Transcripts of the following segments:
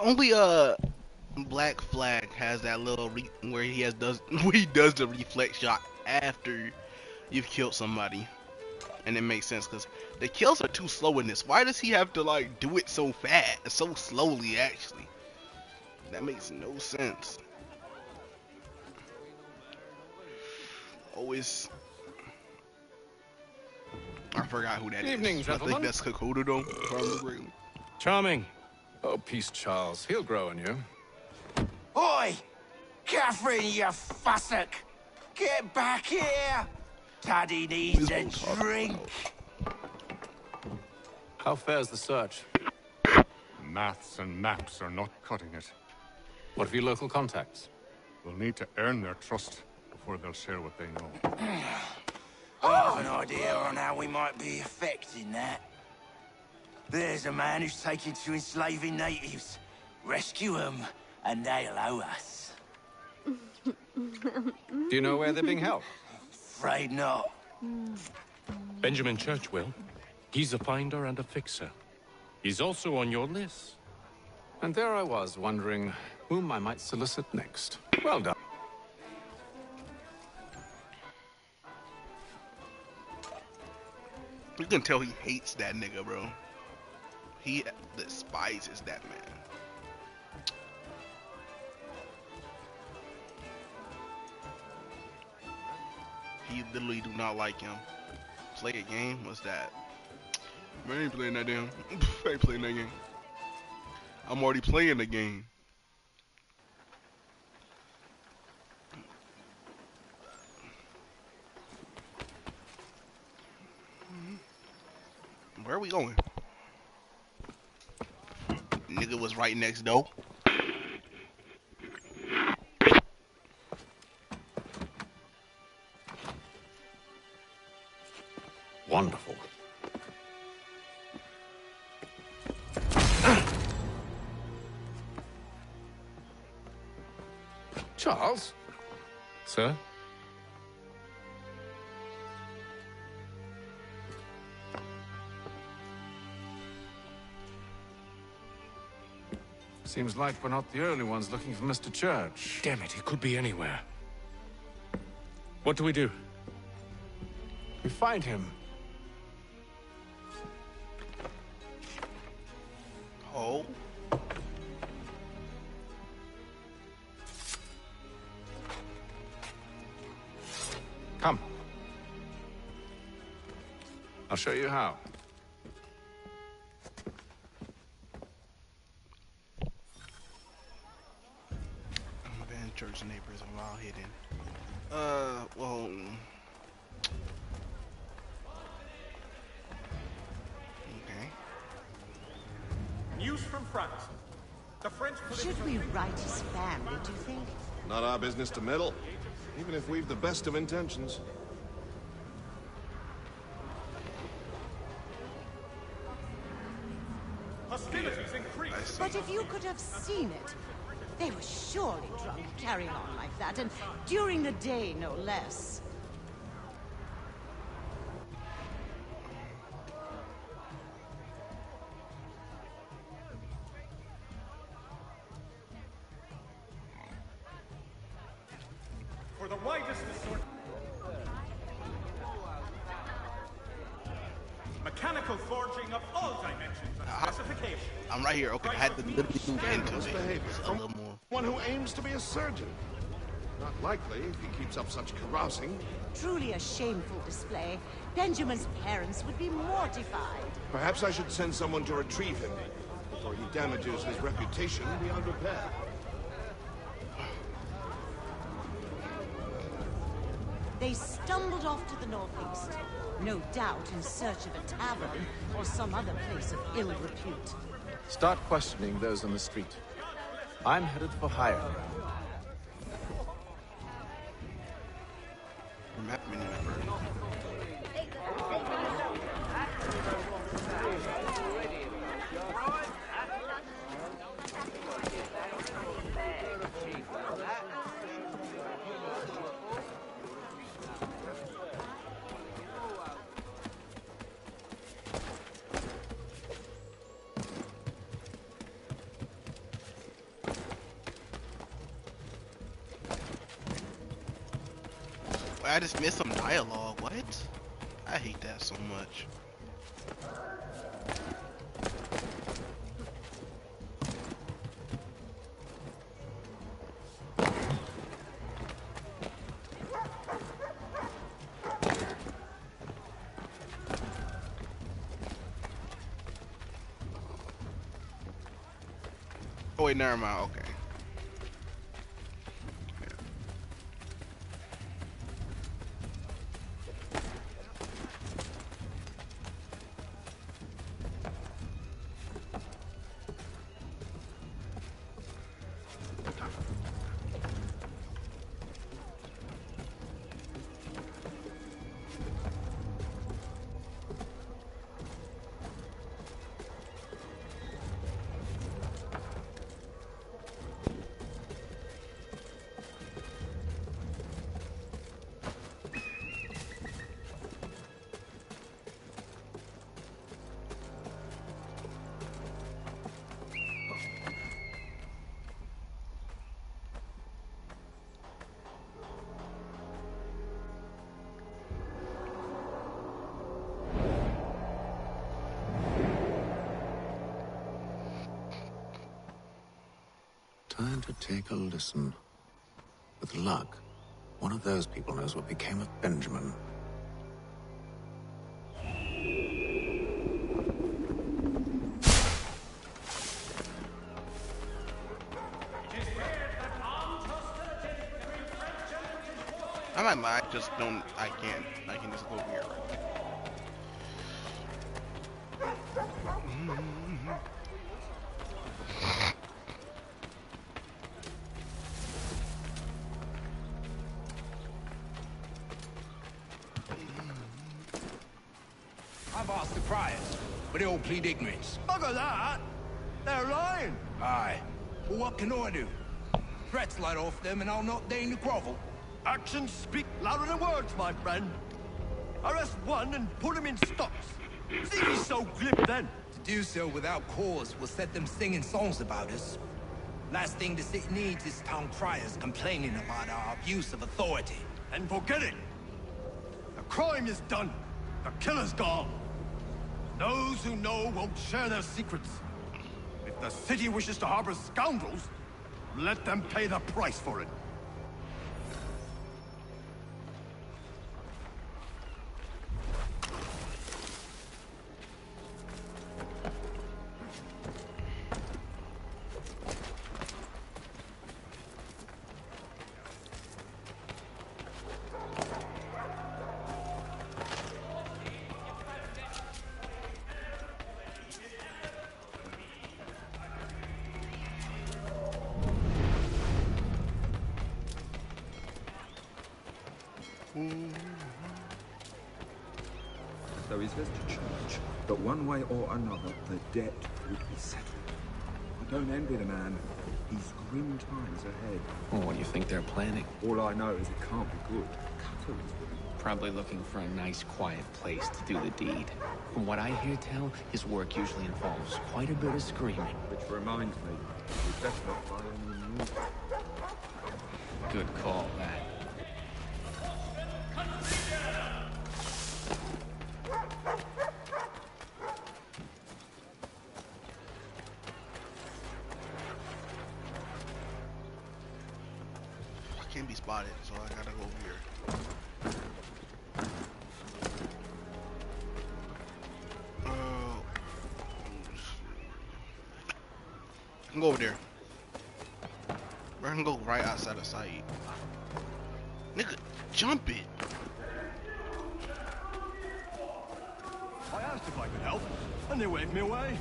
Only Black Flag has that little where he has does where he does the reflex shot after you've killed somebody, and it makes sense because the kills are too slow in this. Why does he have to like do it so fast, so slowly? Actually, that makes no sense. Always, I forgot who that Evening, is. I think gentlemen. that's Kokoda though. If I remember correctly. Charming. Oh, peace, Charles. He'll grow on you. Oi! Catherine, you fussock! Get back here! Daddy needs a This one's drink. How fares the search? Maths and maps are not cutting it. What of your local contacts? We'll need to earn their trust before they'll share what they know. I have an idea on how we might be affecting that. There's a man who's taken to enslaving natives. Rescue them, and they'll owe us. Do you know where they're being held? Afraid not. Benjamin Church will. He's a finder and a fixer. He's also on your list. And there I was, wondering whom I might solicit next. Well done. You can tell he hates that nigga, bro. He despises that man. He literally do not like him. Play a game? What's that? Man, I ain't playing that damn. I ain't playing that game. I'm already playing the game. Where are we going? Nigga was right next door. Wonderful. Charles? Sir? Seems like we're not the only ones looking for Mr. Church. Damn it, he could be anywhere. What do we do? We find him. Oh. Come. I'll show you how. Van church neighbors are all hidden. Well. Okay. News from France. The French Should we write his family, do you think? Not our business to meddle, even if we've the best of intentions. hostilities increase. But if you could have seen it, they were surely drunk carrying on like that, and during the day, no less. For the widest assortment. Mechanical forging of all dimensions and specifications. I'm right here. Okay, I had to literally move into it. Just a little more. One who aims to be a surgeon. Not likely if he keeps up such carousing. Truly a shameful display. Benjamin's parents would be mortified. Perhaps I should send someone to retrieve him before he damages his reputation beyond repair. They stumbled off to the northeast, no doubt in search of a tavern or some other place of ill repute. Start questioning those on the street. I'm headed for higher ground. Map menu number. I just missed some dialogue. What? I hate that so much. Oh wait, never mind. Okay. Time to take a listen. With luck, one of those people knows what became of Benjamin. I might just don't. I can't. I can just go here. I've asked the criers, but they all plead ignorance. Bugger that! They're lying! Aye. Well, what can I do? Threats light off them and I'll not deign to grovel. Actions speak louder than words, my friend. Arrest one and put him in stocks. See if he's so glib then. To do so without cause will set them singing songs about us. Last thing the city needs is town criers complaining about our abuse of authority. And forget it. The crime is done. The killer's gone. Those who know won't share their secrets. If the city wishes to harbor scoundrels, let them pay the price for it. So he says to church that one way or another the debt would be settled. I don't envy the man. He's grim times ahead. Well, what do you think they're planning? All I know is it can't be good. Cutter is good. Probably looking for a nice, quiet place to do the deed. From what I hear tell, his work usually involves quite a bit of screaming. Which reminds me, we better not buy any music. Good call, that. I can't be spotted, so I gotta go over here. I can go over there. I can go right outside of sight. Nigga, jump it. I asked if I could help, and they waved me away.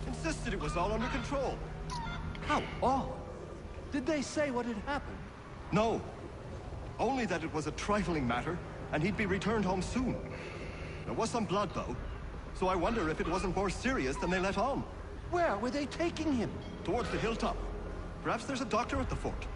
Insisted it was all under control. How odd. Did they say what had happened? No. Only that it was a trifling matter, and he'd be returned home soon. There was some blood, though, so I wonder if it wasn't more serious than they let on. Where were they taking him? Towards the hilltop. Perhaps there's a doctor at the fort.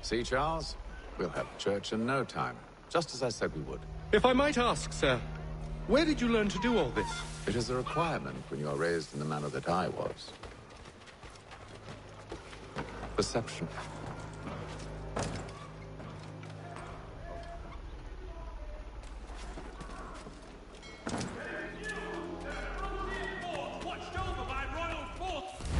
See, Charles? We'll have church in no time, just as I said we would. If I might ask, sir, Where did you learn to do all this? It is a requirement when you are raised in the manner that I was. Perception.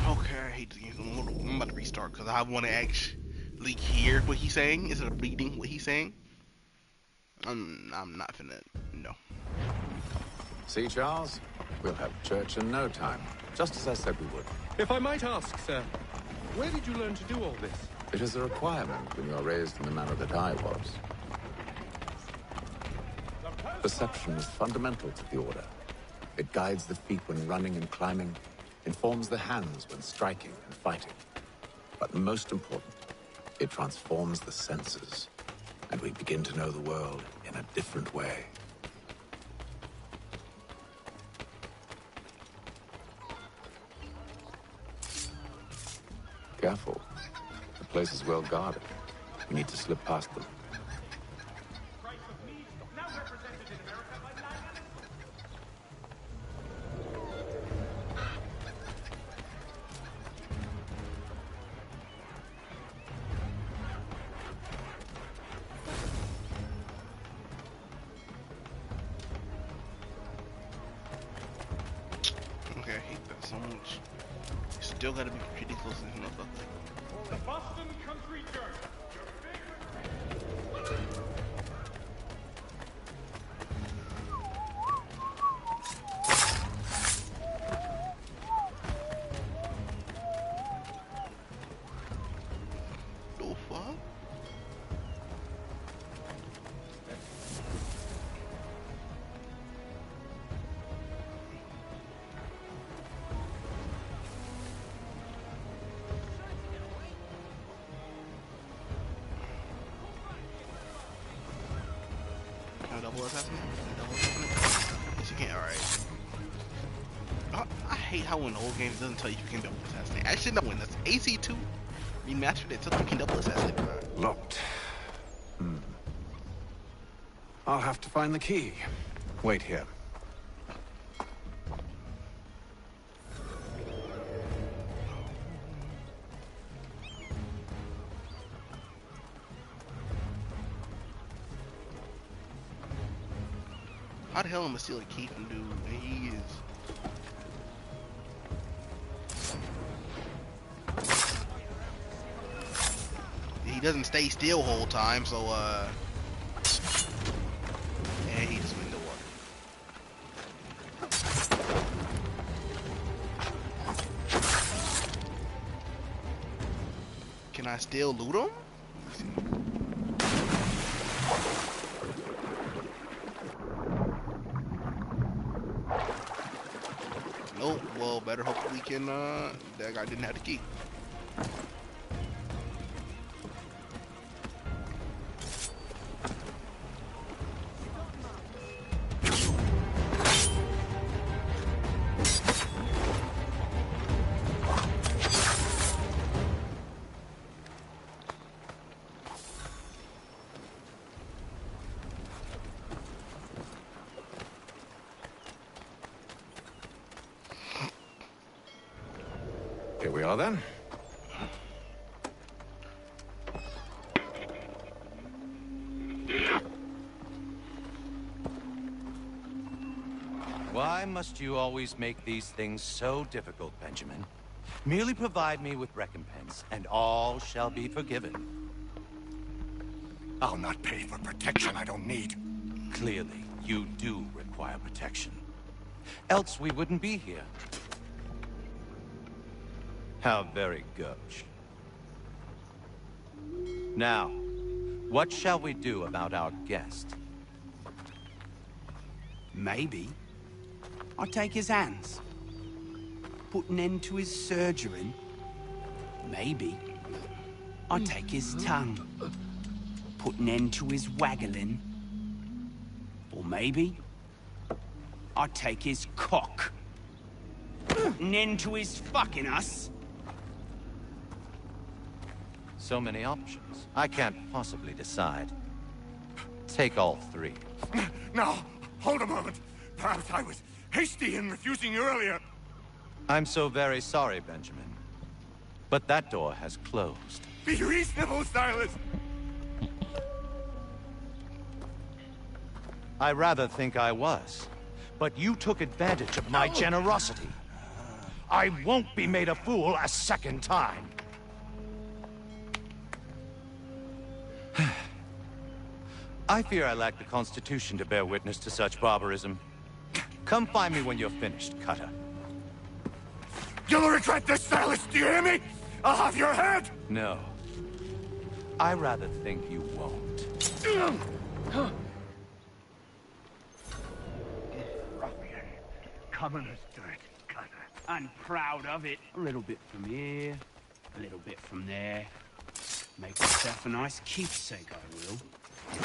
Okay, I hate to I'm about to restart because I want to actually hear what he's saying instead of reading what he's saying. I'm not finna, no. See, Charles? We'll have church in no time, just as I said we would. If I might ask, sir, where did you learn to do all this? It is a requirement when you are raised in the manner that I was. Perception is fundamental to the Order. It guides the feet when running and climbing, informs the hands when striking and fighting. But most important, it transforms the senses, and we begin to know the world in a different way. Careful. The place is well guarded. We need to slip past them. Okay, I hate that so much. You still gotta be pretty close to this motherfucker. The Boston Country Journal. Your The fuck? Can I double assassin? Yes, you can. Alright. I hate how in old games it doesn't tell you you can double assassinate. Actually, no, when that's AC2 remastered, it tells you can double assassinate. Locked. I'll have to find the key. Wait here. How the hell am I steal a key from dude? And he is. He doesn't stay still whole time, so and he just went in the water. Can I still loot him? Nope. Well, better hope we can. That guy didn't have the key. Here we are then. Why must you always make these things so difficult, Benjamin? Merely provide me with recompense, and all shall be forgiven. I'll not pay for protection I don't need. Clearly, you do require protection. Else we wouldn't be here. How very gauche. Now, what shall we do about our guest? Maybe I'll take his hands. Put an end to his surgering. Maybe I'll take his tongue. Put an end to his waggling. Or maybe I'll take his cock. Put an end to his fucking us. So many options. I can't possibly decide. Take all three. No, hold a moment. Perhaps I was hasty in refusing you earlier. I'm so very sorry, Benjamin. But that door has closed. Be reasonable, Silas! I rather think I was. But you took advantage of my generosity. I won't be made a fool a second time. I fear I lack the constitution to bear witness to such barbarism. Come find me when you're finished, Cutter. You'll regret this, Silas, do you hear me? I'll have your head! No. I rather think you won't. Ruffian. Commoner's dirt, Cutter. I'm proud of it. A little bit from here, a little bit from there. Make myself a nice keepsake, I will.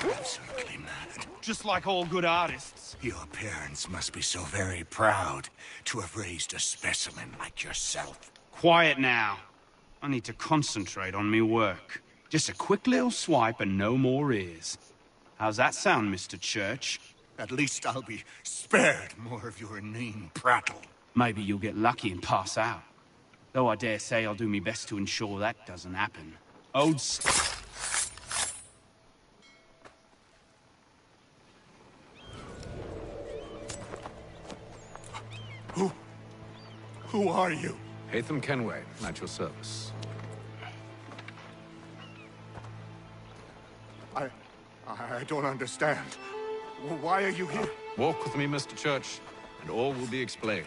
You're absolutely mad. Just like all good artists. Your parents must be so very proud to have raised a specimen like yourself. Quiet now. I need to concentrate on me work. Just a quick little swipe and no more ears. How's that sound, Mr. Church? At least I'll be spared more of your inane prattle. Maybe you'll get lucky and pass out. Though I dare say I'll do my best to ensure that doesn't happen. Old Who are you? Haytham Kenway, at your service. I don't understand. Why are you here? Walk with me, Mr. Church, and all will be explained.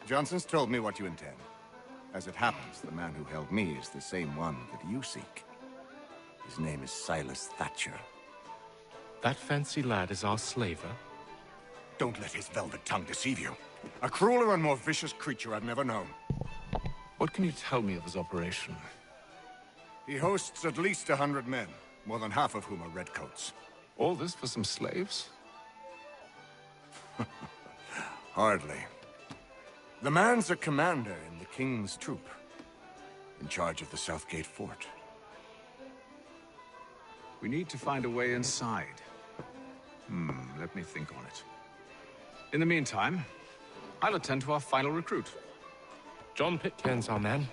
Johnson's told me what you intend. As it happens, the man who held me is the same one that you seek. His name is Silas Thatcher. That fancy lad is our slaver? Don't let his velvet tongue deceive you. A crueler and more vicious creature I've never known. What can you tell me of his operation? He hosts at least 100 men, more than half of whom are redcoats. All this for some slaves? Hardly. The man's a commander in the King's troop, in charge of the Southgate Fort. We need to find a way inside. Let me think on it. In the meantime, I'll attend to our final recruit. John Pitcairn's our man.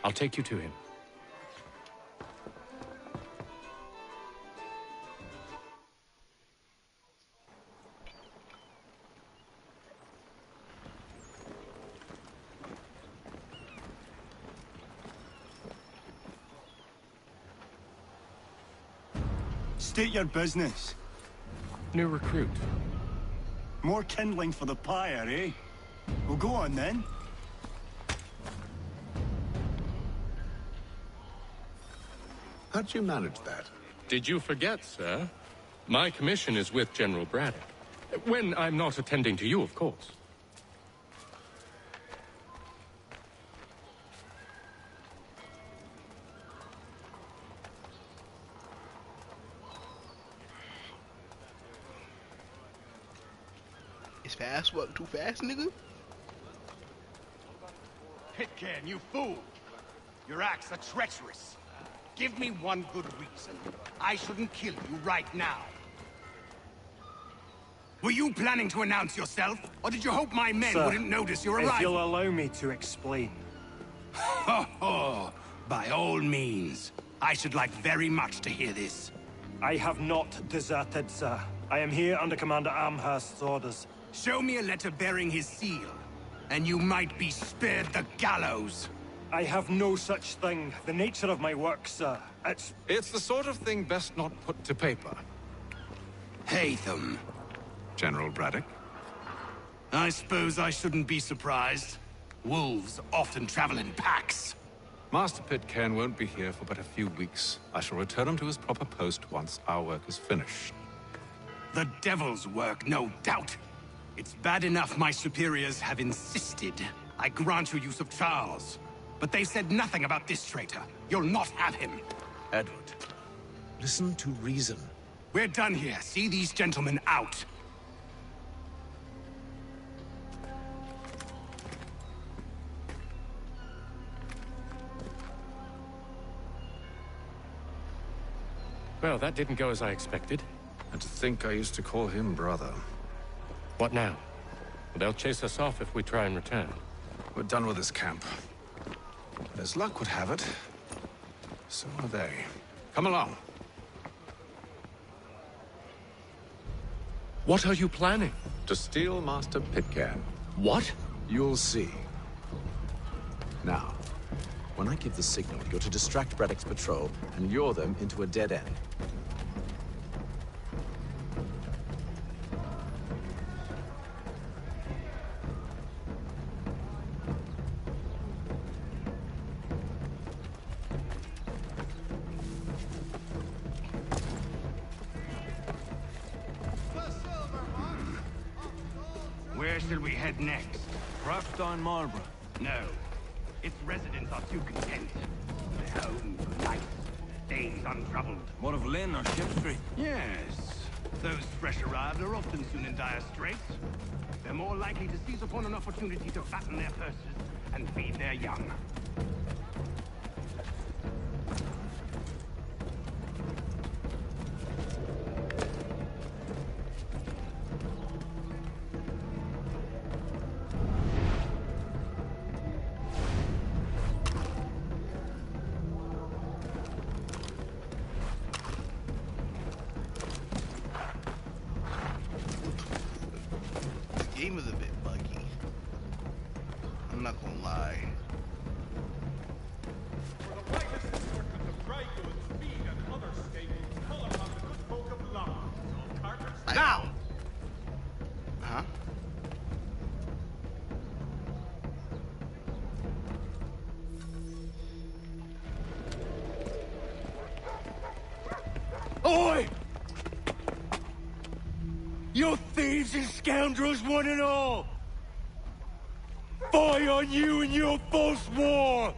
I'll take you to him. State your business. New recruit. More kindling for the pyre, eh? Well, go on then. How'd you manage that? Did you forget, sir? My commission is with General Braddock. When I'm not attending to you, of course. Is fast work too fast, nigga? Pitcairn, you fool! Your acts are treacherous. Give me one good reason. I shouldn't kill you right now. Were you planning to announce yourself? Or did you hope my men wouldn't notice your arrival? If you'll allow me to explain. Ho ho! By all means. I should like very much to hear this. I have not deserted, sir. I am here under Commander Amherst's orders. Show me a letter bearing his seal, and you might be spared the gallows. I have no such thing. The nature of my work, sir. It's the sort of thing best not put to paper. Haytham. General Braddock? I suppose I shouldn't be surprised. Wolves often travel in packs. Master Pitcairn won't be here for but a few weeks. I shall return him to his proper post once our work is finished. The devil's work, no doubt. It's bad enough my superiors have insisted I grant you use of Charles. But they said nothing about this traitor. You'll not have him. Edward, listen to reason. We're done here. See these gentlemen out. Well, that didn't go as I expected. And to think I used to call him brother. What now? They'll chase us off if we try and return. We're done with this camp. But as luck would have it, so are they. Come along. What are you planning? To steal Master Pitcairn. What? You'll see. Now, when I give the signal, you're to distract Braddock's patrol and lure them into a dead end. Where shall we head next? Rockstone Marlborough. No. Its residents are too content. Their home for life. Days untroubled. What of Lynn or Ship Street? Yes. Those fresh arrived are often soon in dire straits. They're more likely to seize upon an opportunity to fatten their purses and feed their young. Game is a bit buggy. I'm not gonna lie. For the brightest fortunes of dry goods, feed, and other staples, call upon the good folk of London. So Carter's Now! Huh? Oi! You thieves and scoundrels, one and all! Fie on you and your false war!